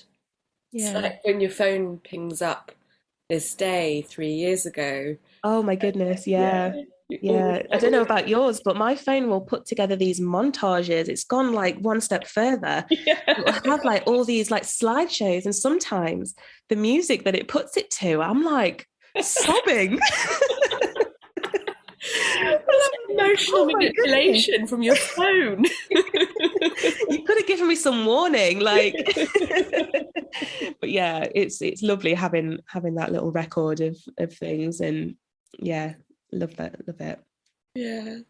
Yeah. It's like when your phone pings up this day 3 years ago. Oh my goodness, yeah. I don't know about yours, but my phone will put together these montages. It's gone like one step further. It'll have like all these like slideshows, and sometimes the music that it puts it to, I'm like sobbing. Emotional manipulation from your phone. You could have given me some warning, like. But yeah, it's lovely having that little record of things, and yeah, love it. Yeah.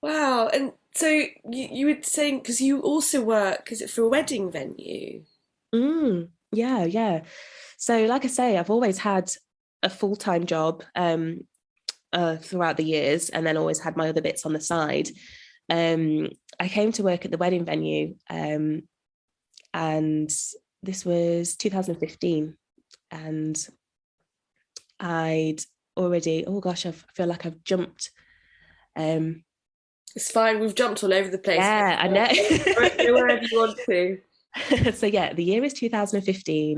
Wow. And so you were saying, because you also work, is it for a wedding venue? Yeah. So like I say, I've always had a full-time job throughout the years, and then always had my other bits on the side. I came to work at the wedding venue, and this was 2015, and I'd already, oh gosh, I feel like I've jumped. It's fine, we've jumped all over the place. Yeah, I know. Go wherever you want to. So yeah, the year is 2015.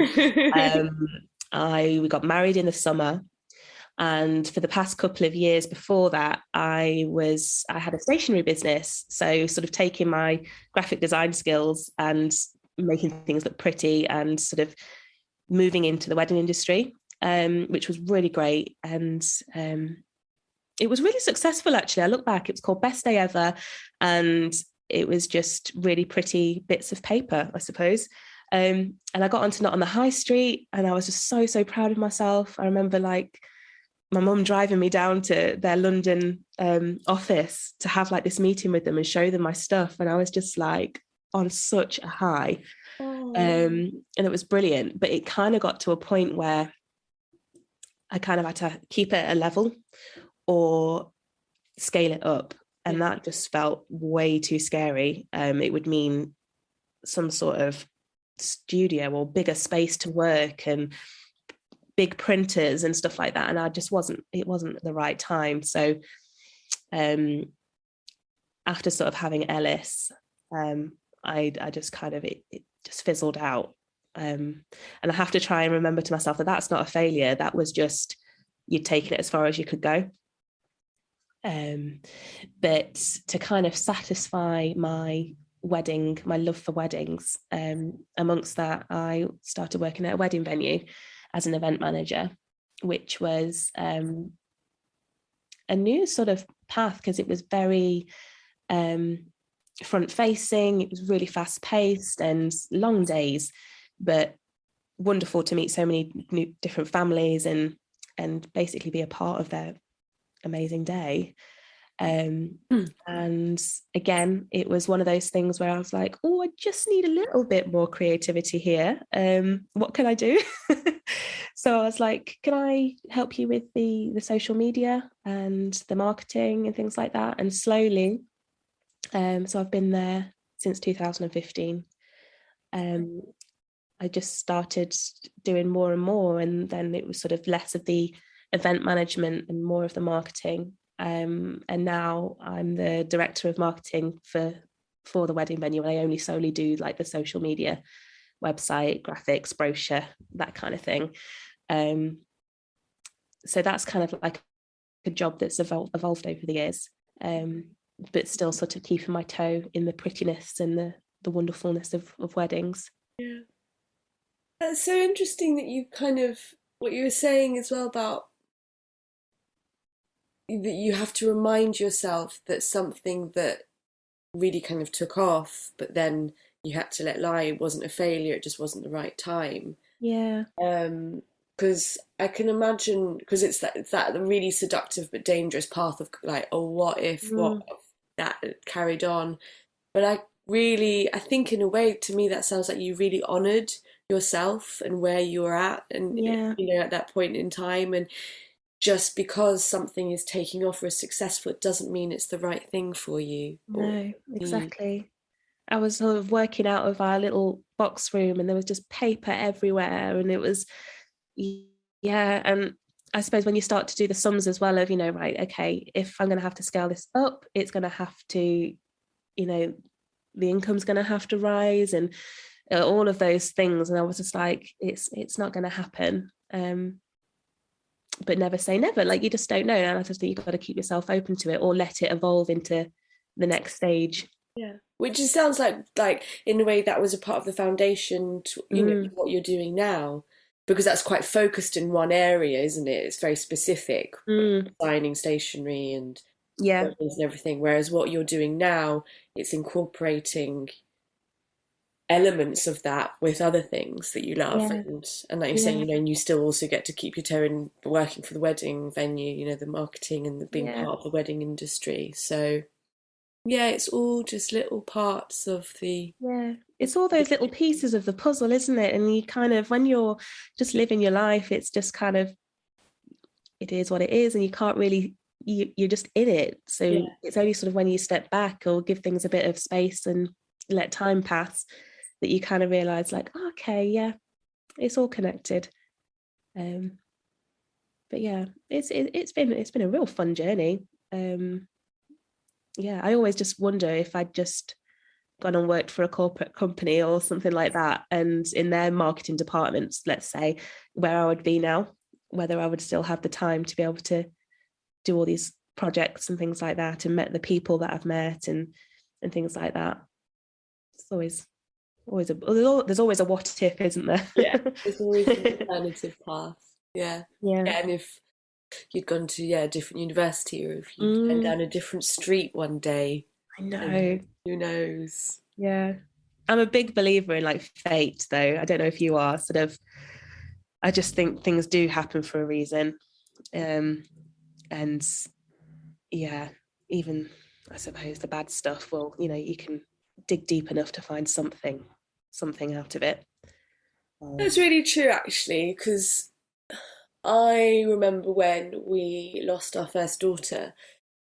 We got married in the summer, and for the past couple of years before that, I had a stationery business, so sort of taking my graphic design skills and making things look pretty, and sort of moving into the wedding industry, which was really great. And it was really successful, actually. I look back, it was called Best Day Ever, and it was just really pretty bits of paper, I suppose. And I got onto Not on the High Street, and I was just so proud of myself. I remember like my mum driving me down to their London office to have like this meeting with them and show them my stuff. And I was just like on such a high. And it was brilliant. But it kind of got to a point where I kind of had to keep it at a level or scale it up. And that just felt way too scary. It would mean some sort of studio or bigger space to work and big printers and stuff like that. And it wasn't the right time. So after sort of having Ellis, I just kind of, it just fizzled out. And I have to try and remember to myself that that's not a failure. That was just, you'd taken it as far as you could go. But to kind of satisfy my love for weddings, amongst that, I started working at a wedding venue as an event manager, which was a new sort of path, because it was very front facing. It was really fast paced and long days, but wonderful to meet so many new different families and basically be a part of their amazing day. And again, it was one of those things where I was like, oh, I just need a little bit more creativity here. What can I do? So I was like, can I help you with the social media and the marketing and things like that? And slowly, so I've been there since 2015. I just started doing more and more, and then it was sort of less of the event management and more of the marketing. And now I'm the director of marketing for the wedding venue, and I only solely do like the social media, website, graphics, brochure, that kind of thing. So that's kind of like a job that's evolved over the years, but still sort of keeping my toe in the prettiness and the wonderfulness of weddings. Yeah. That's so interesting that you kind of, what you were saying as well about that you have to remind yourself that something that really kind of took off, but then you had to let lie, it wasn't a failure, it just wasn't the right time. Yeah. Because I can imagine, because it's that really seductive but dangerous path of like, oh, what if that carried on. But I think in a way, to me, that sounds like you really honoured yourself and where you were at, and at that point in time. And just because something is taking off or is successful, it doesn't mean it's the right thing for you. No, exactly. I was sort of working out of our little box room, and there was just paper everywhere, and it was, and I suppose when you start to do the sums as well of, right, okay, if I'm going to have to scale this up, it's going to have to, the income's going to have to rise, and all of those things. And I was just like, it's not going to happen. But never say never. Like, you just don't know. And I just think you've got to keep yourself open to it, or let it evolve into the next stage. Yeah, which just sounds like in a way that was a part of the foundation to what you're doing now, because that's quite focused in one area, isn't it? It's very specific, designing stationery and and everything. Whereas what you're doing now, it's incorporating elements of that with other things that you love, and like you're saying, and you still also get to keep your toe in working for the wedding venue, the marketing and being part of the wedding industry. So it's all just little parts of the it's all those little pieces of the puzzle, isn't it? And you kind of, when you're just living your life, it's just kind of, it is what it is, and you can't really, you're just in it. So it's only sort of when you step back or give things a bit of space and let time pass that you kind of realize, like, oh, okay, it's all connected. But it's been a real fun journey. I always just wonder if I'd just gone and worked for a corporate company or something like that, and in their marketing departments, let's say, where I would be now, whether I would still have the time to be able to do all these projects and things like that, and met the people that I've met and things like that. It's there's always a what if, isn't there? There's always an alternative path. And if you'd gone to a different university, or if you'd went down a different street one day, I know, who knows. I'm a big believer in like fate, though. I don't know if you are. Sort of, I just think things do happen for a reason, and even I suppose the bad stuff, well, you can dig deep enough to find something out of it. That's really true, actually, because I remember when we lost our first daughter,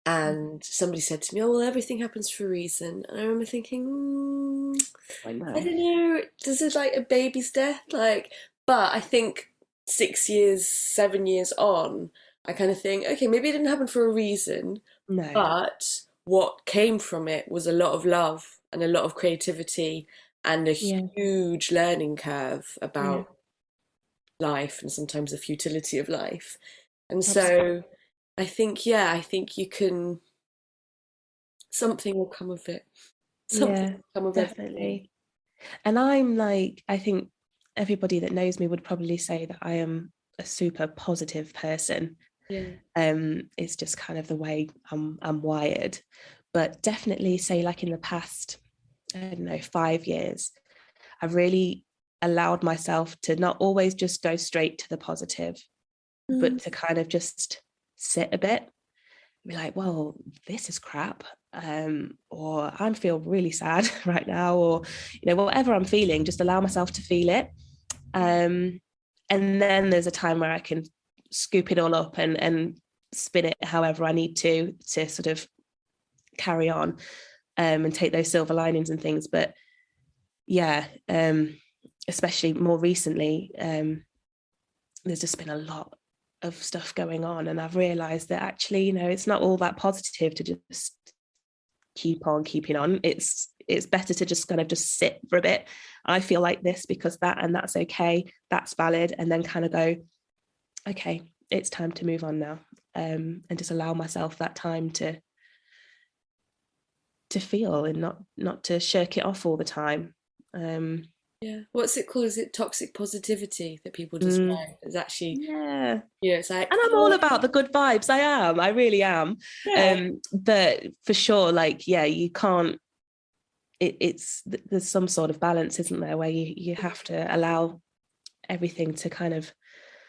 and somebody said to me, oh, well, everything happens for a reason. And I remember thinking, I don't know, does it like a baby's death? But I think 6 years, 7 years on, I kind of think, okay, maybe it didn't happen for a reason, but what came from it was a lot of love and a lot of creativity and a huge learning curve about life and sometimes the futility of life. And so I think you can, something will come of it. Something will come of it. Definitely. And I'm like, I think everybody that knows me would probably say that I am a super positive person. It's just kind of the way I'm wired. But definitely say like in the past, I don't know, 5 years, I've really allowed myself to not always just go straight to the positive, but to kind of just sit a bit, be like, well, this is crap, or I feel really sad right now, or whatever I'm feeling, just allow myself to feel it, and then there's a time where I can scoop it all up and spin it however I need to sort of carry on, and take those silver linings and things. But especially more recently, there's just been a lot of stuff going on, and I've realized that actually, it's not all that positive to just keep on keeping on. It's better to just kind of just sit for a bit. I feel like this because that, and that's okay, that's valid, and then kind of go, okay, it's time to move on now, and just allow myself that time to feel, and not to shirk it off all the time. What's it called? Is it toxic positivity that people describe? It's actually it's like, and I'm all about the good vibes. I really am. But for sure, like, you can't, there's some sort of balance, isn't there, where you have to allow everything to kind of,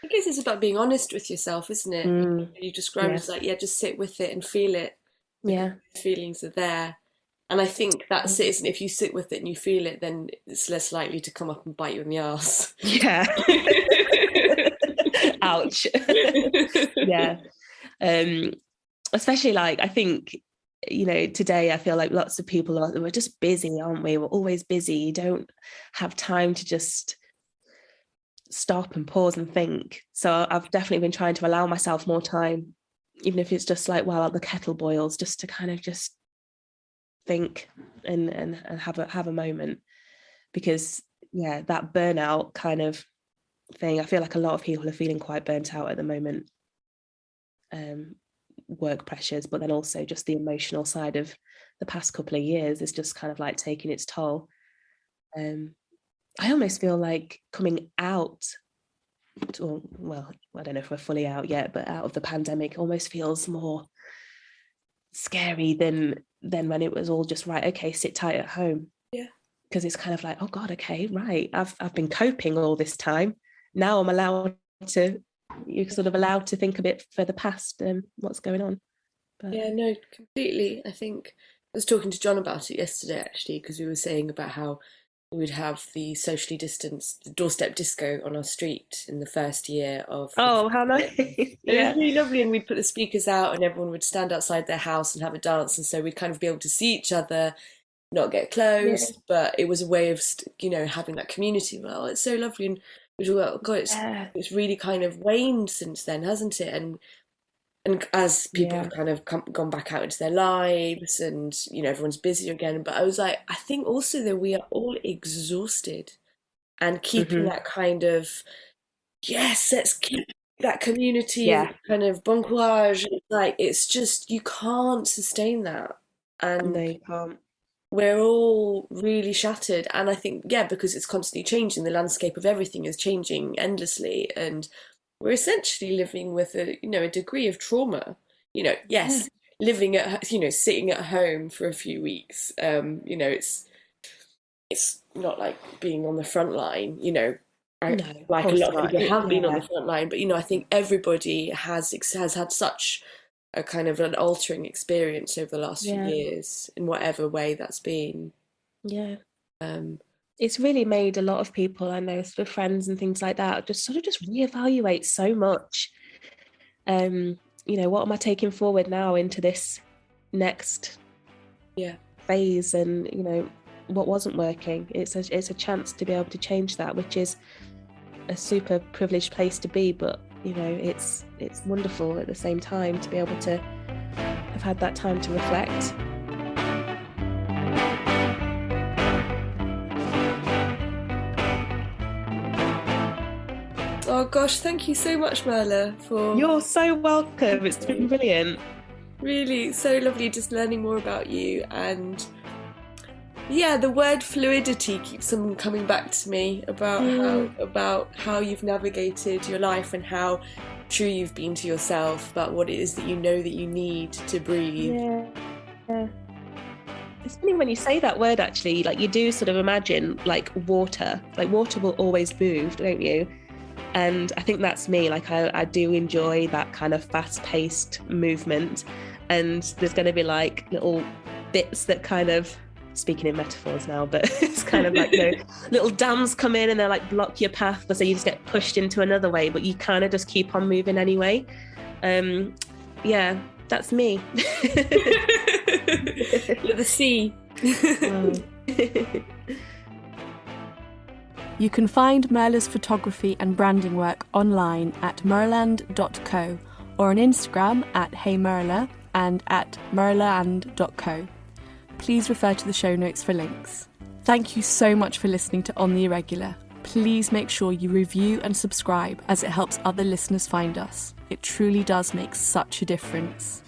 I guess it's about being honest with yourself, isn't it? You describe it as like, just sit with it and feel it. Feelings are there. And I think that's it, isn't it? If you sit with it and you feel it, then it's less likely to come up and bite you in the arse. Yeah. Ouch. Especially like, I think, today I feel like lots of people we're just busy, aren't we? We're always busy. You don't have time to just stop and pause and think. So I've definitely been trying to allow myself more time, even if it's just like while the kettle boils, just to kind of just think and have a moment, because that burnout kind of thing, I feel like a lot of people are feeling quite burnt out at the moment, work pressures, but then also just the emotional side of the past couple of years is just kind of like taking its toll. I almost feel like coming out, well, I don't know if we're fully out yet, but out of the pandemic almost feels more scary than when it was all just, right, okay, sit tight at home. Because it's kind of like, oh God, okay, right, I've been coping all this time. Now I'm allowed to, you're sort of allowed to think a bit further past what's going on. But no, completely. I think I was talking to John about it yesterday, actually, because we were saying about how we would have the socially distanced, the doorstep disco on our street in the first year of... Oh, how nice. It was really lovely, and we'd put the speakers out and everyone would stand outside their house and have a dance, and so we'd kind of be able to see each other, not get close, but it was a way of, having that community. Well, it's so lovely, and we thought, God, it's really kind of waned since then, hasn't it? And as people have kind of gone back out into their lives, and everyone's busier again, but I was like, I think also that we are all exhausted, and keeping that kind of, let's keep that community kind of bon courage, like, it's just, you can't sustain that, and no, you can't. We're all really shattered, and I think because it's constantly changing, the landscape of everything is changing endlessly, and we're essentially living with a degree of trauma. Living at sitting at home for a few weeks. It's not like being on the front line. Like a lot of people have been on the front line, but I think everybody has had such a kind of an altering experience over the last few years, in whatever way that's been. It's really made a lot of people I know, sort of friends and things like that, just reevaluate so much. What am I taking forward now into this next phase, and what wasn't working. It's a chance to be able to change that, which is a super privileged place to be, but it's wonderful at the same time to be able to have had that time to reflect. Oh gosh, thank you so much, Mirlah, for... You're so welcome. It's been brilliant. Really, so lovely just learning more about you. And yeah, the word fluidity keeps on coming back to me about how you've navigated your life and how true you've been to yourself about what it is that you know that you need to breathe. Yeah. It's funny when you say that word, actually, like you do sort of imagine like water will always move, don't you? And I think that's me. Like I do enjoy that kind of fast-paced movement, and there's going to be like little bits that kind of, speaking in metaphors now, but it's kind of like, little dams come in and they like block your path, so you just get pushed into another way, but you kind of just keep on moving anyway. Yeah, that's me. You're the sea. You can find Mirlah's photography and branding work online at mirland.co or on Instagram at heymirlah and at mirland.co. Please refer to the show notes for links. Thank you so much for listening to On the Irregular. Please make sure you review and subscribe, as it helps other listeners find us. It truly does make such a difference.